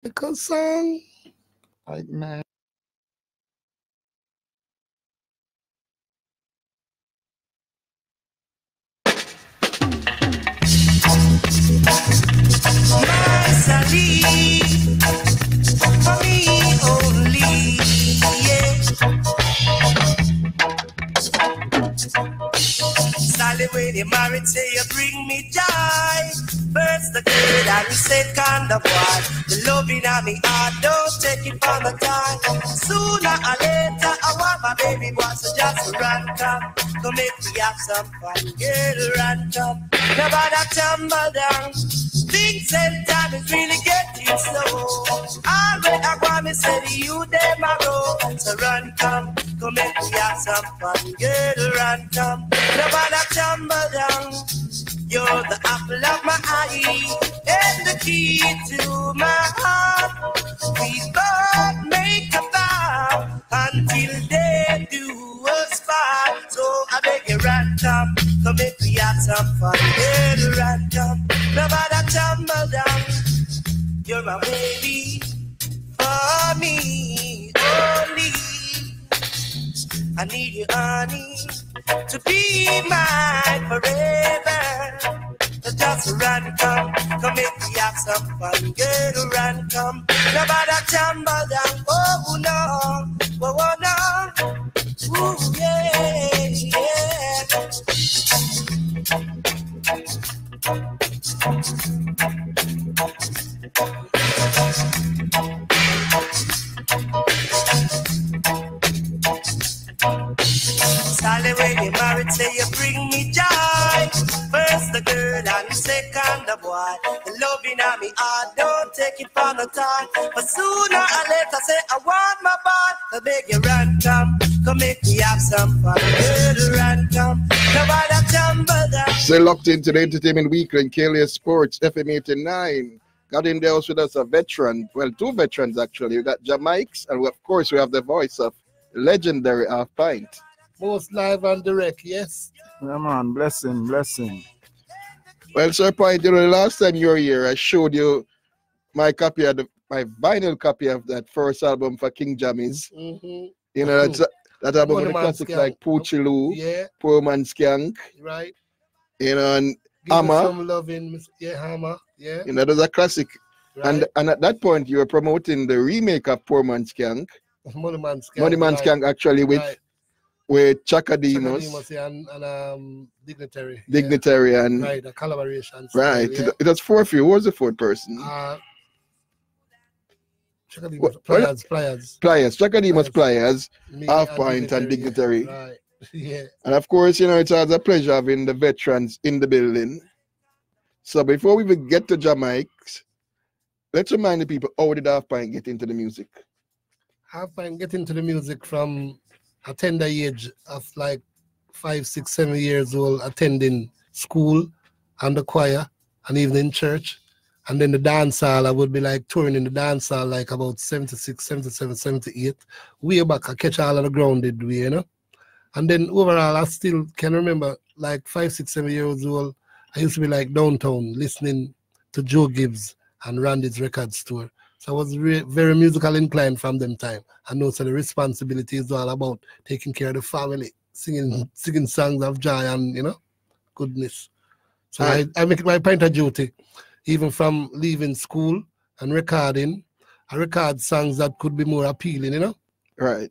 Because song. Right, man. Sally, for me only, yeah. Sally, when you married, say you bring me joy. First the good and the second the boy. The loving of me heart, don't take it for the time. Sooner or later, I want my baby boy, so just run come. Come make me have some fun, girl, run come. Nobody tumble down. Things and time is really getting slow. Already I want me say to you, there my go. So run come make me have some fun, girl, run come. Nobody tumble down. You're the apple of my eye and the key to my heart. We both make a vow until they do us part. So I beg you, run come make me have some fun, girl, run come. Nobody tumble down. You're my baby for me only. I need you, honey, to be mine forever. So just run, come make me have some fun, girl, run, come. Nobody tumble down, oh no, oh no, ooh yeah, yeah. Sally, when you married, say you bring me joy. First the girl and second the boy. The loving of me heart, don't take it for no time. But sooner or later, say I want my boy. I beg you, run, come make me have some fun. Girl, run, come. Nobody tumble down. Still locked into the Entertainment Weekly in KLS Sports, FM 89. Got in there with us a veteran, well, two veterans actually. We got Jamaics, and of course we have the voice of legendary Half Pint. Most live and direct, yes. Yeah, man, blessing. Well, Sir Pint, you know, the last time you were here, I showed you my copy of my vinyl copy of that first album for King Jammies. Mm-hmm. You know, that album with the classics like Poochiloo, yeah, Poor Man Skank, right? You know, and Give Hammer. Some loving, yeah, Hammer, yeah. You know, those are classic. Right. And at that point, you were promoting the remake of Poor Man Skank. Money Man Skank. Money Man Skank, actually, with Chakademos, yeah, and Dignitary. Dignitary, yeah. and right, a collaboration. Right, style, yeah. it was 4 of you. Who was the fourth person? Chakademos, Pliers. Chakademos, Pliers, Half Pint, and Dignitary. Yeah. Right, yeah. And of course, you know, it's always a pleasure having the veterans in the building. So before we even get to Jamaics, let's remind the people, how did Half Pint get into the music? Half Pint get into the music from a tender age of like 5, 6, 7 years old, attending school and the choir and even in church. And then the dance hall, I would be like touring in the dance hall like about 76, 77, 78. Way back, I catch all of the grounded way, you know. And then overall, I still can remember like 5, 6, 7 years old, I used to be like downtown listening to Joe Gibbs and Randy's record store. So I was very musical inclined from them time. I know so the responsibility is all about taking care of the family, singing songs of joy and, you know, goodness. So I make it my point of duty, even from leaving school and recording. I record songs that could be more appealing, you know? Right.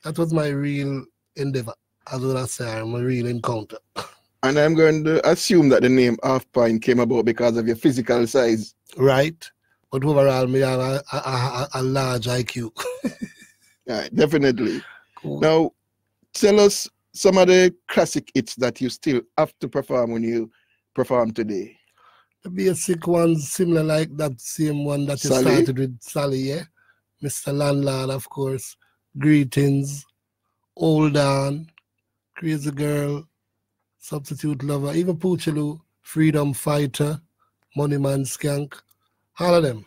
That was my real endeavor. As what I say, my real encounter. And I'm going to assume that the name Half Pint came about because of your physical size. Right. But overall, me have a large IQ. Right, definitely. Cool. Now, tell us some of the classic hits that you still have to perform when you perform today. The basic ones, similar like that same one that you Sally? started with, Sally, yeah? Mr. Landlord, of course. Greetings. Hold On. Crazy Girl. Substitute Lover. Even Poochiloo. Freedom Fighter. Money Man Skank. All of them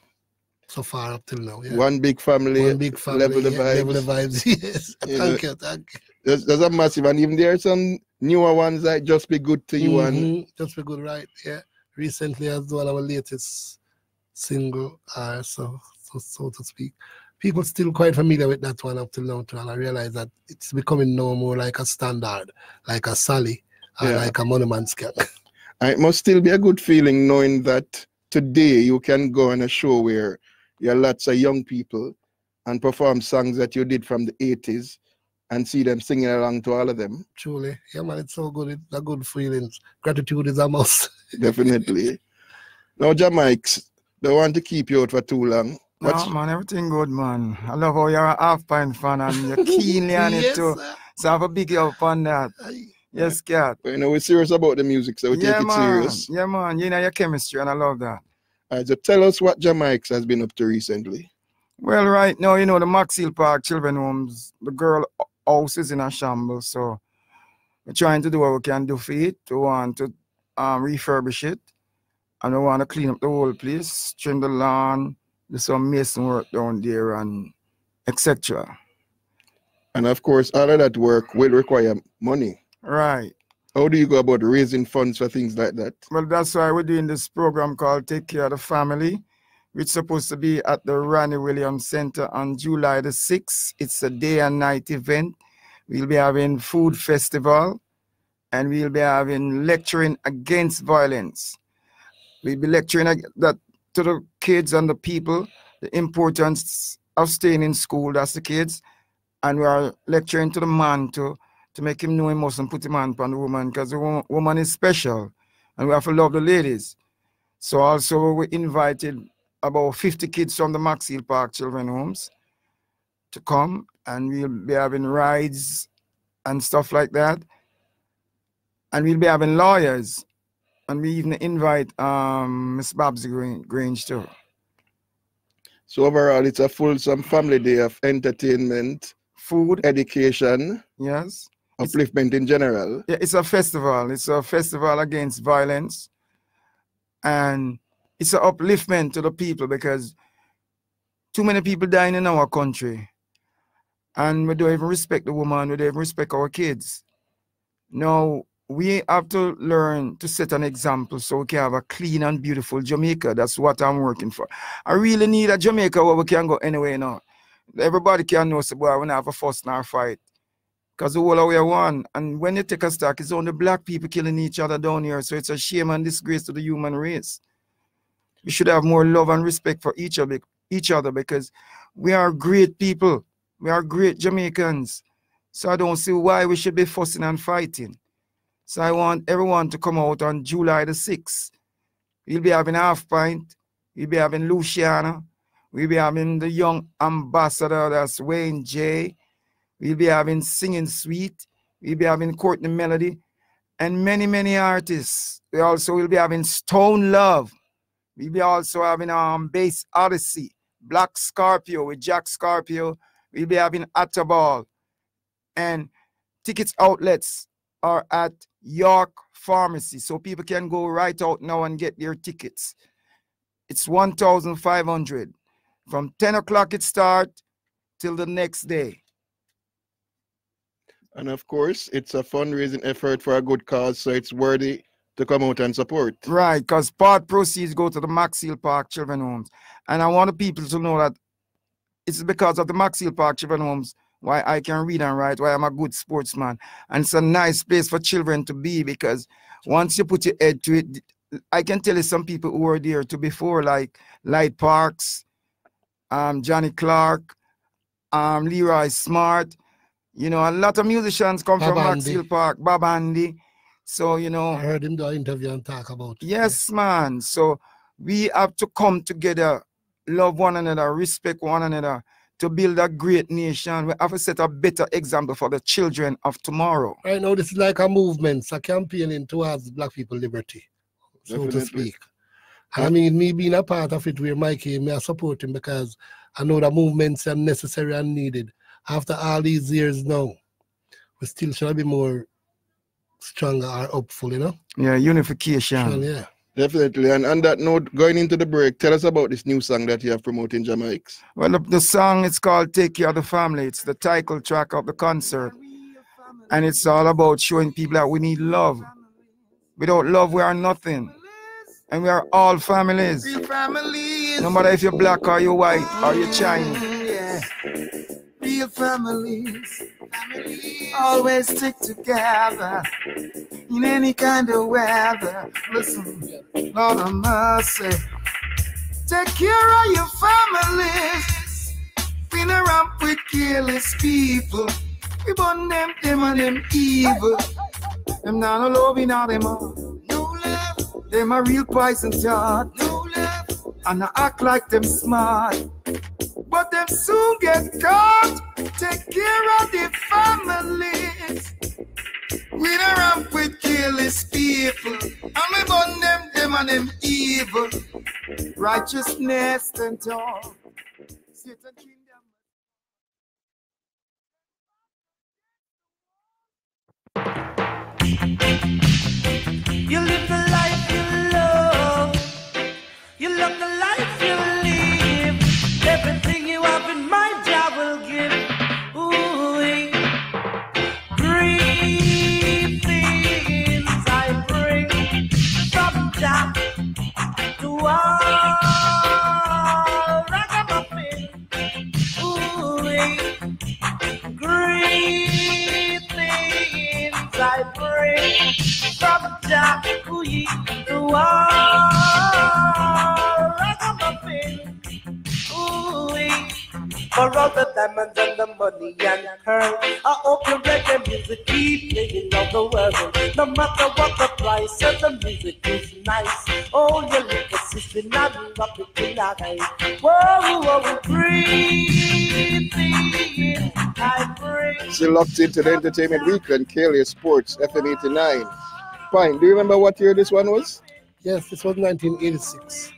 so far up till now. Yeah. One Big Family. One Big Family. Level the yeah, Vibes. Level the Vibes, yes. Thank you. There's a massive, and even there are some newer ones like Just Be Good to You. And Just Be Good, right, yeah. Recently, as one of our latest single, so so to speak. People still quite familiar with that one up till now, too, and I realize that it's becoming no more like a standard, like a Sally, or like a Monument Skank. It must still be a good feeling knowing that today you can go on a show where you are lots of young people and perform songs that you did from the 80s and see them singing along to all of them. Truly. Yeah, man, it's so good. It's a good feeling. Gratitude is a must. Definitely. Now, Jamaics, don't want to keep you out for too long. No, man, everything good, man. I love how you're a Half Pint fan and you're keenly on it too. Sir. So I have a big up on that. Yes, Cat. You know, we're serious about the music, so we take it serious. Yeah, man. You know your chemistry, and I love that. All right, so tell us what Jamaics has been up to recently. Well, right now, you know, the Maxfield Park Children Homes, the girl house is in a shambles, so we're trying to do what we can do for it. We want to refurbish it, and we want to clean up the whole place, trim the lawn, do some mason work down there, and etc. And of course, all of that work will require money. Right. How do you go about raising funds for things like that? Well, that's why we're doing this program called Take Care of the Family, which is supposed to be at the Ronnie Williams Center on July the 6th. It's a day and night event. We'll be having food festival, and we'll be having lecturing against violence. We'll be lecturing that to the kids and the people, the importance of staying in school, that's the kids, and we are lecturing to the man to make him know he mustn't put him on the woman, because the woman is special, and we have to love the ladies. So also we invited about 50 kids from the Maxfield Park Children Homes to come, and we'll be having rides and stuff like that. And we'll be having lawyers, and we even invite Miss Babsy Grange too. So overall, it's a fulsome family day of entertainment, food, education, yes, upliftment in general. Yeah, it's a festival. It's a festival against violence, and it's an upliftment to the people, because too many people dying in our country, and we don't even respect the woman, we don't even respect our kids. Now, we have to learn to set an example so we can have a clean and beautiful Jamaica. That's what I'm working for. I really need a Jamaica where we can go anyway now. Everybody can know, so boy, we don't have a fuss nor fight, because the whole of we are one. And when you take a stock, it's only black people killing each other down here, so it's a shame and disgrace to the human race. We should have more love and respect for each other, because we are great people. We are great Jamaicans. So I don't see why we should be fussing and fighting. So I want everyone to come out on July the 6th. We'll be having Half Pint. We'll be having Luciana. We'll be having the young ambassador, that's Wayne J. We'll be having Singing Sweet. We'll be having Courtney Melody. And many, many artists. We also will be having Stone Love. We'll be also having Bass Odyssey, Black Scorpio with Jack Scorpio. We'll be having Attaball. And tickets outlets are at York Pharmacy. So people can go right out now and get their tickets. It's 1,500. From 10 o'clock it starts till the next day. And of course, it's a fundraising effort for a good cause, so it's worthy to come out and support. Right, because part proceeds go to the Maxfield Park Children Homes. And I want the people to know that it's because of the Maxfield Park Children Homes why I can read and write, why I'm a good sportsman. And it's a nice place for children to be, because once you put your head to it, I can tell you some people who were there to before, like Light Parks, Johnny Clark, Leroy Smart. You know, a lot of musicians come from Maxfield Park, Bob Andy. So, you know. I heard him do an interview and talk about it. Yes, man. So we have to come together, love one another, respect one another, to build a great nation. We have to set a better example for the children of tomorrow. Right now, this is like a movement, a campaigning towards black people liberty, so to speak. And I mean, me being a part of it where Mikey, me I support him, because I know the movements are necessary and needed. After all these years now, we still should be more stronger or hopeful, you know? Yeah, unification. Yeah. Definitely. And on that note, going into the break, tell us about this new song that you have promoting Jamaics. Well, the song is called Take Care of the Family. It's the title track of the concert. And it's all about showing people that we need love. Without love, we are nothing. And we are all families. Family No matter if you're black or you're white or you're Chinese. Yeah. Real families always stick together in any kind of weather. Listen, Lord of mercy, take care of your families. We no ramp with careless people. We burn them and them evil. Them now no love in all them all. No love. Them a real poison thought. No love. And I act like them smart. But them soon get caught. Take care of the families. We don't ramp with careless people. And we burn them and them evil. Righteousness and all. Satan kingdom. You live the life you love. You love the life you live. Everything you have in mind, I will give. Ooh, greetings I bring from Jack to all ragamuffin. Ooh, greetings I bring from Jack to all ragamuffin. For all the diamonds and the money and pearl, I hope you reggae music keep playing all the world. No matter what the price, and the music is nice. Oh, you look at sister, not rock it tonight. Whoa, whoa, breathe in, I bring. Still locked into the Entertainment Weekend, KLA Sports, FM 89. Fine, do you remember what year this one was? Yes, this was 1986.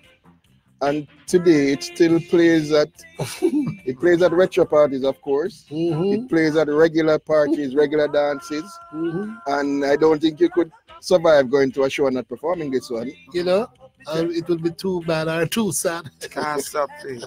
And today it still plays at it plays at retro parties, of course. It plays at regular parties, regular dances. And I don't think you could survive going to a show and not performing this one. You know, it would be too bad or too sad. Can't stop it.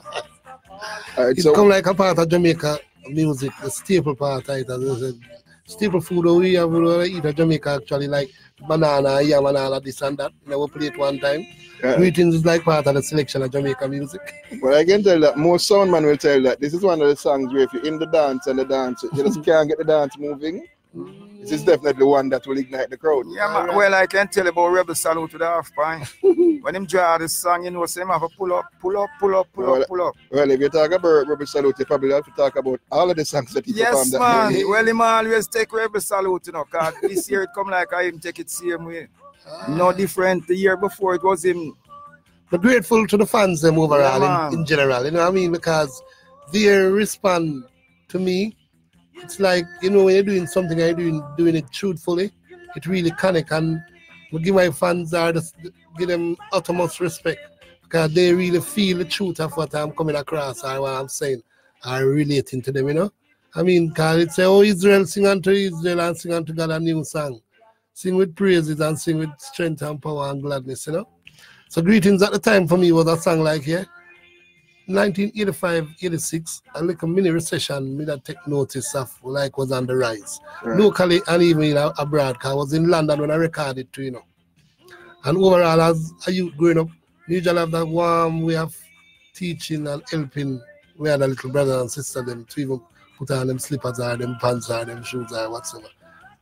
It's so come like a part of Jamaica music, the staple part of it. As I said, staple food we have we eat in Jamaica actually, like banana, yam and all of this and that. You know, we play it one time. Greetings is like part of the selection of Jamaica music. Well, I can tell that most soundman will tell that this is one of the songs where if you're in the dance and the dance, you just can't get the dance moving. This is definitely one that will ignite the crowd. Yeah, man. Well, I can tell about Rebel Salute to the Half Pint. When him draw this song, you know, same have a pull up. Well, if you talk about Rebel Salute, you probably have to talk about all of the songs that he performed that man. day. Well, him always take Rebel Salute, you know, because this year it come like I him take it same way. No different. The year before it was him. But grateful to the fans them overall in general, you know what I mean? Because they respond to me. It's like, you know, when you're doing something and you're doing it truthfully, it really connect. And we give my fans give them utmost respect because they really feel the truth of what I'm coming across or what I'm saying or relating to them, you know? I mean, because it's oh, Israel, sing unto Israel and sing unto God a new song. Sing with praises and sing with strength and power and gladness, you know? So greetings at the time for me was a song like 1985, 86, a little mini recession, me that take notice of like was on the rise. Right. Locally and even abroad, because I was in London when I recorded too, you know. And overall, as a youth growing up, we usually have that warm way of teaching and helping. We had a little brother and sister them to even put on them slippers or them pants or them shoes or whatsoever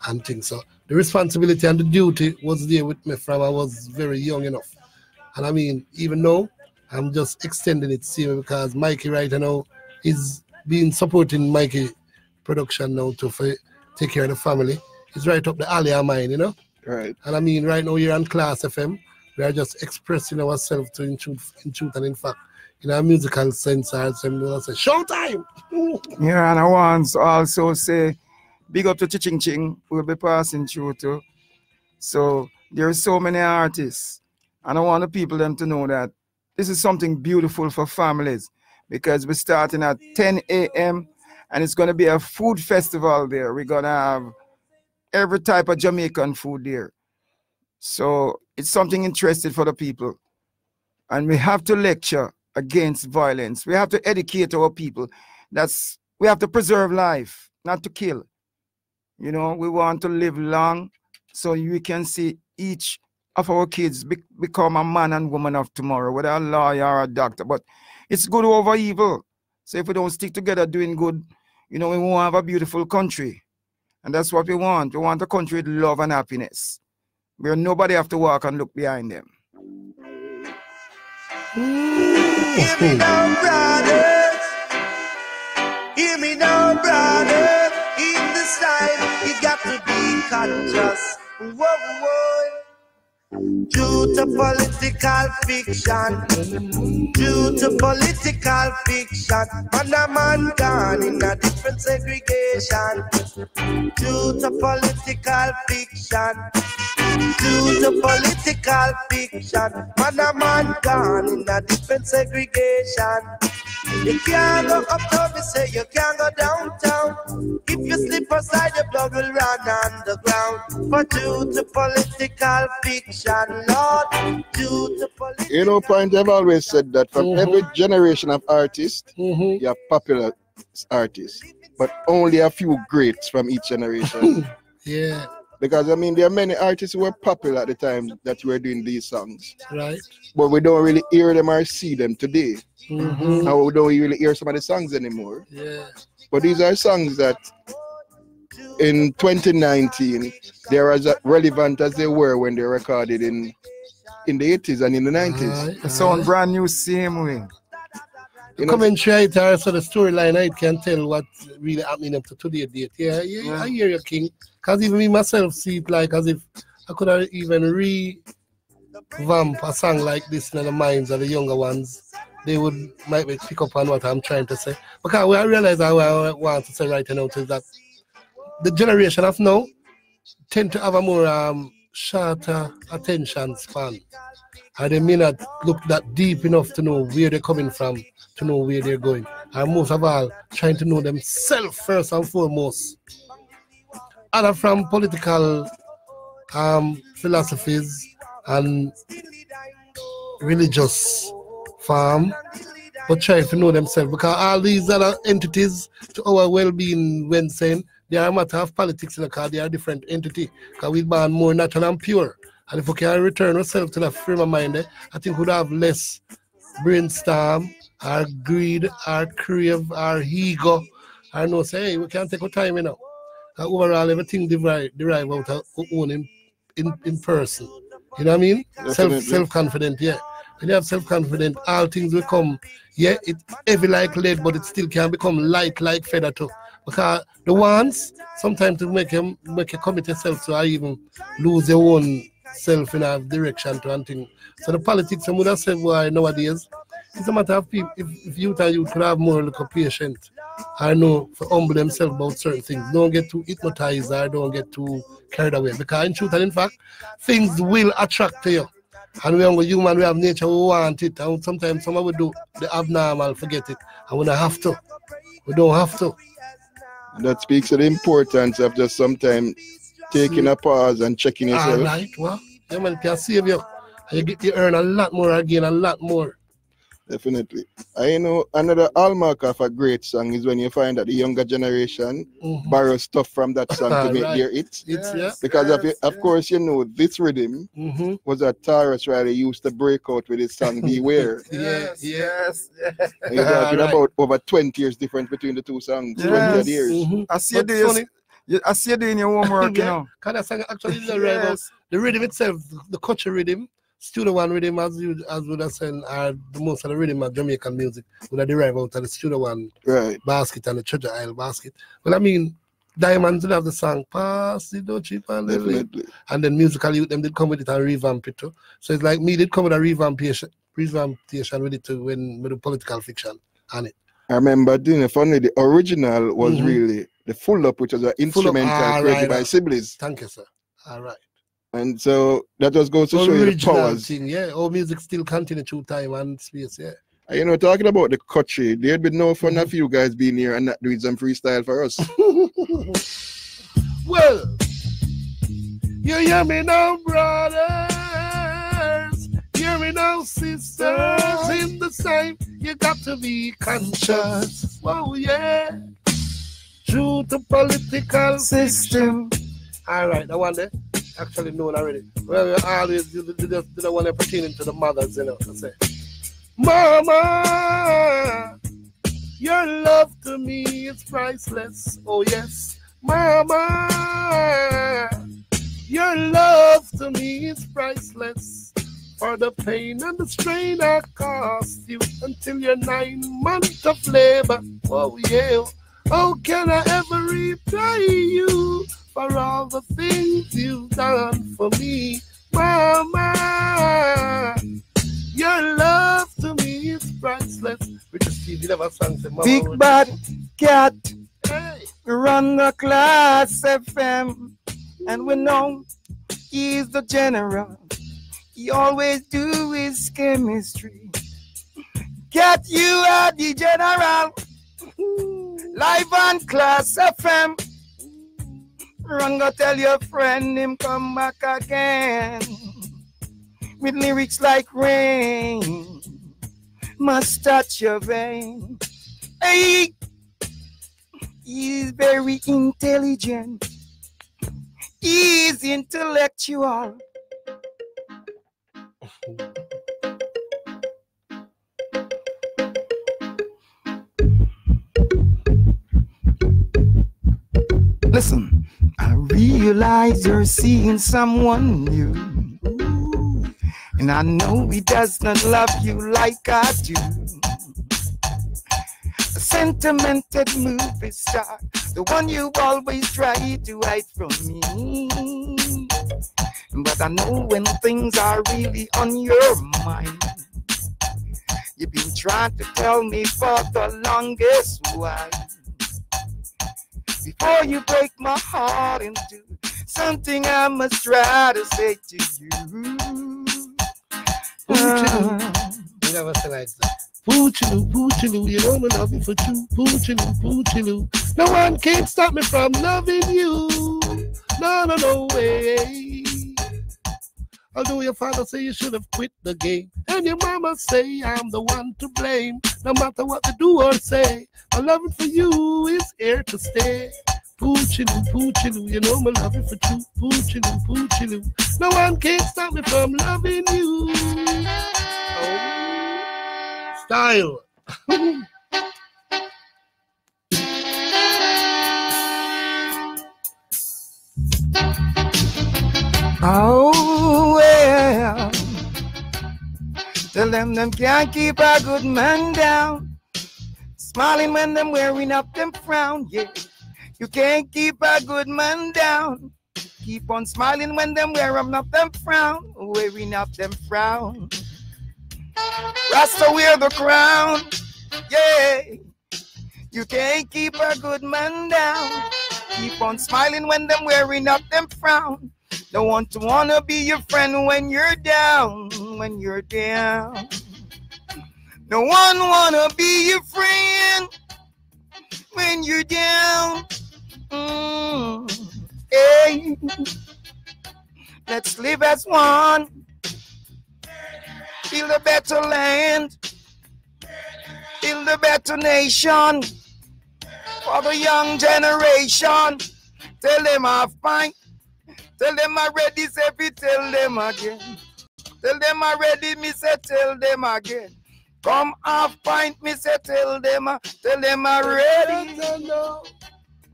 and things. So the responsibility and the duty was there with me from I was very young enough. And I mean, even now, I'm just extending it to because Mikey right now is being supporting Mikey production now to take care of the family. He's right up the alley of mine, you know? Right. And I mean, right now you're on Class FM. We are just expressing ourselves to in truth and in fact, in our musical sense, I say, showtime! Yeah, and I want to also say, big up to Chiching Ching, we'll be passing through too. So there are so many artists. And I want the people them to know that this is something beautiful for families because we're starting at 10 a.m. and it's going to be a food festival there. We're going to have every type of Jamaican food there. So it's something interesting for the people. And we have to lecture against violence. We have to educate our people. We have to preserve life, not to kill. You know, we want to live long so you can see each of our kids become a man and woman of tomorrow, whether a lawyer or a doctor. But it's good over evil. So if we don't stick together doing good, we won't have a beautiful country. And that's what we want. We want a country with love and happiness, where nobody have to walk and look behind them. Hear me now, brothers. Hear me now, brothers. In this time, you got to be conscious. Whoa, whoa. Due to political fiction, due to political fiction, man a man gone in a different segregation. Due to political fiction, due to political fiction, man a man gone in a different segregation. You can't go uptown, me say you can't go downtown. If you slip aside, your blood will run underground. But due to political fiction, Lord, due to political Point, I've always said that from every generation of artists, you have popular artists, but only a few greats from each generation. Yeah. Because there are many artists who were popular at the time that were doing these songs. Right. But we don't really hear them or see them today. Mm-hmm. And we don't really hear some of the songs anymore. Yeah. But these are songs that in 2019 they're as relevant as they were when they were recorded in the 80s and in the 90s. They sound brand new same way. Commentary, so the storyline, I can tell what's really happening up to today's date. Yeah, I hear you, King. Because even me myself see it like as if I could have even revamp a song like this in the minds of the younger ones. They might pick up on what I'm trying to say. Because what I realize what I want to say right now is that the generation of now tend to have a more shorter attention span. And they may not look that deep enough to know where they're coming from, to know where they're going. And most of all, trying to know themselves first and foremost. Other from political philosophies and religious farm, but try to know themselves. Because all these other entities to our well-being, when saying, they are a matter of politics, because they are a different entity. Because we born more natural and pure. And if we can return ourselves to that frame of mind, I think we'd have less brainstorm, our greed, our crave, our ego. I know, say, hey, we can't take our time, Overall, everything derive out of our own in person. You know what I mean? Self-confident, yeah. When you have self-confident, all things will come. Yeah, it's heavy like lead, but it still can become light like feather too. Because the ones, sometimes to make you commit yourself to even lose your own self in a direction to and thing. So the politics, I would have said, why nowadays, it's a matter of people, if youth and youth could have more like a patient, I know, for humble themselves about certain things. Don't get too hypnotized or don't get too carried away. Because in truth and in fact, things will attract to you. And we are human, we have nature, we want it. And sometimes someone will do the abnormal, forget it. And we don't have to. We don't have to. That speaks of the importance of just sometimes taking a pause and checking yourself. All right, well, yeah, man, it can save you. You earn a lot more again, a lot more. Definitely. I know another hallmark of a great song is when you find that the younger generation borrow stuff from that song to make their hits. Because of course, this rhythm was a Taurus Riley used to break out with his song Beware. Yes. And you're talking about over 20 years difference between the two songs. 20 years. I see you doing your homework, Because that song actually is the rhythm itself, the culture rhythm. Studio One rhythm, as would have said, are the most of the rhythm of Jamaican music would have derived out of the Studio One basket and the Treasure Isle basket. Well, I mean, Diamonds would have the song Pass the Dutchie and and then Musical Youth them did come with it and revamp it too. So it's like me did come with a revampation with it too when with the political fiction on it. I remember doing it funny, the original was really the Full Up, which was an instrumental created by Sibley's. Thank you, sir. All right. And so that just goes to show you the powers. Thing, yeah, all music still continue through time and space, yeah. And, talking about the country, there'd be no fun of you guys being here and not doing some freestyle for us. Well, you hear me now, brothers. Hear me now, sisters. In the same, you got to be conscious. Oh, yeah. True to political system. All right, I want that. actually known already. Well, we always do the one that pertaining to the mothers, you know. I say, Mama, your love to me is priceless. Oh yes, Mama, your love to me is priceless. For the pain and the strain I cost you until your 9 months of labor. Oh yeah. How can I ever repay you for all the things you've done for me? Mama, your love to me is priceless. We just see the never sang to Mama. Big bad cat, Hey. run the Class FM, and we know he's the general. He always do his chemistry. Cat, you are the general. Live on Class FM. Run go tell your friend him come back again. With lyrics like rain, must touch your vein. Hey, he's very intelligent. He's intellectual. Listen, I realize you're seeing someone new, and I know he does not love you like I do. A sentimental movie star, the one you always try to hide from me. But I know when things are really on your mind, you've been trying to tell me for the longest while. Before you break my heart into something I must try to say to you. You never say like that. Poochiloo, you know me love you for true. Poochiloo. No one can stop me from loving you. No way. Although your father say you should have quit the game, and your mama say I'm the one to blame. No matter what they do or say, my loving for you is here to stay. Poochiloo, you know my loving for true. Poochiloo. No one can stop me from loving you. Oh. Style. Oh, well, tell them can't keep a good man down. Smiling when them wearing up them frown, yeah. You can't keep a good man down. Keep on smiling when them wearing up them frown, wearing up them frown. Rasta wear the crown, yeah. You can't keep a good man down. Keep on smiling when them wearing up them frown. Don't want to wanna be your friend when you're down, when you're down. No one wanna be your friend when you're down. Hey, let's live as one. Build a better land. Build a better nation for the young generation. Tell them Half Pint. Tell them I ready, say tell them again. Tell them I ready, me say tell them again. Come Half Pint, me say tell them I ready.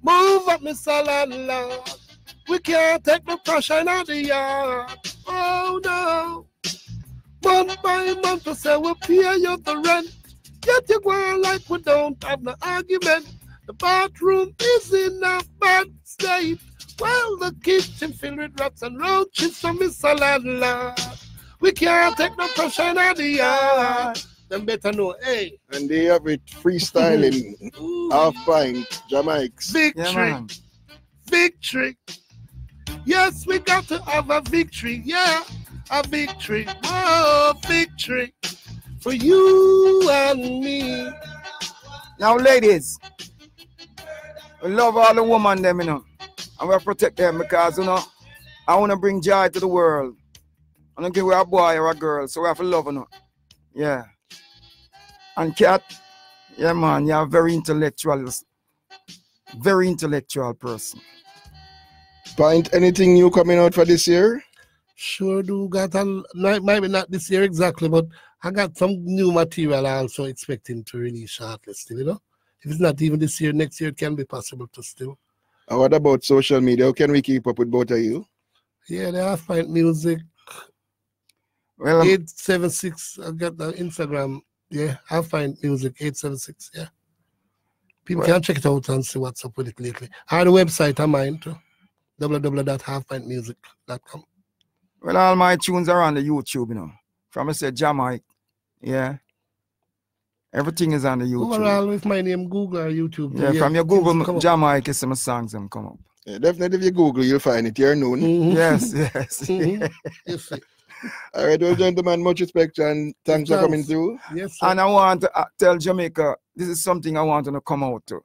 Move up, Mr. Landlord. We can't take the pressure in the yard. Oh no. Month by month, we say we'll pay you the rent. Yet you go on like we don't have no argument. The bathroom is in a bad state. Well, the kitchen filled with rats and roaches, so Mr. Landlord, we can't take no pressure in the yard. Them better know, hey. And they have it freestyling, Half Pint, Jamaics. Victory, victory. Yes, we got to have a victory, yeah, a victory. Oh, victory for you and me. Now, ladies, we love all the women, them, you know. And we'll protect them because, you know, I want to bring joy to the world. I don't care we're a boy or a girl, so we have to love, you know. Yeah. And Cat, yeah, man, you're a very intellectual person. Pint, anything new coming out for this year? Sure do got a, maybe not this year exactly, but I got some new material I also expecting to release shortly still, you know. If it's not even this year, next year it can be possible to still. What about social media? How can we keep up with both of you? Yeah, the Half Pint Music. Well, 876. I got the Instagram. Yeah, Half Pint Music 876. Yeah. People can check it out and see what's up with it lately. I have the website of mine too. www.halfpintmusic.com. well, all my tunes are on the YouTube, you know. From I said Jamaica. Yeah. Everything is on the YouTube. Overall, with my name, Google or YouTube. Yeah, from your Google Jamaica, some songs them come up. Yeah, definitely, if you Google, you'll find it. You're known. Mhm. Yes, yes. Mhm. Yes, sir. All right, well, gentlemen, much respect and thanks for coming through. Yes, sir. And I want to tell Jamaica, this is something I want to come out to.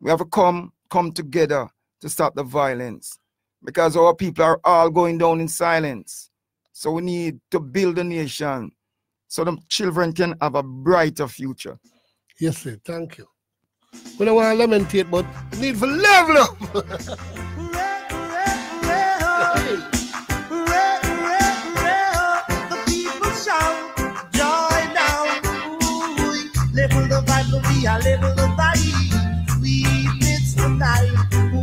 We have to come together to stop the violence, because our people are all going down in silence. So we need to build a nation so the children can have a brighter future. Yes, sir. Thank you. We don't want to lamentate, but we need for level up. The people shout, joy now. Level the vibe, we are level the vibe. Sweetness tonight.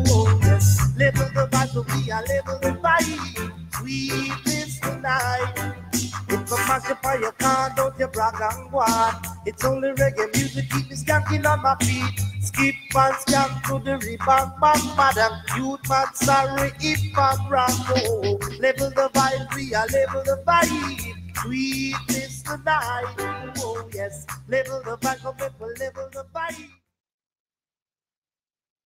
Oh, yes. Level the vibe, we are level the vibe. Sweetness tonight. If a mash up on your car, don't you brag and go on. It's only reggae music, keep me skanking on my feet. Skip and skank to the rebound, madam. Youth man, sorry if I'm wrong. Oh, level the vibe, we are level the vibe. Sweetness tonight. Oh, yes, level the vibe, level the vibe.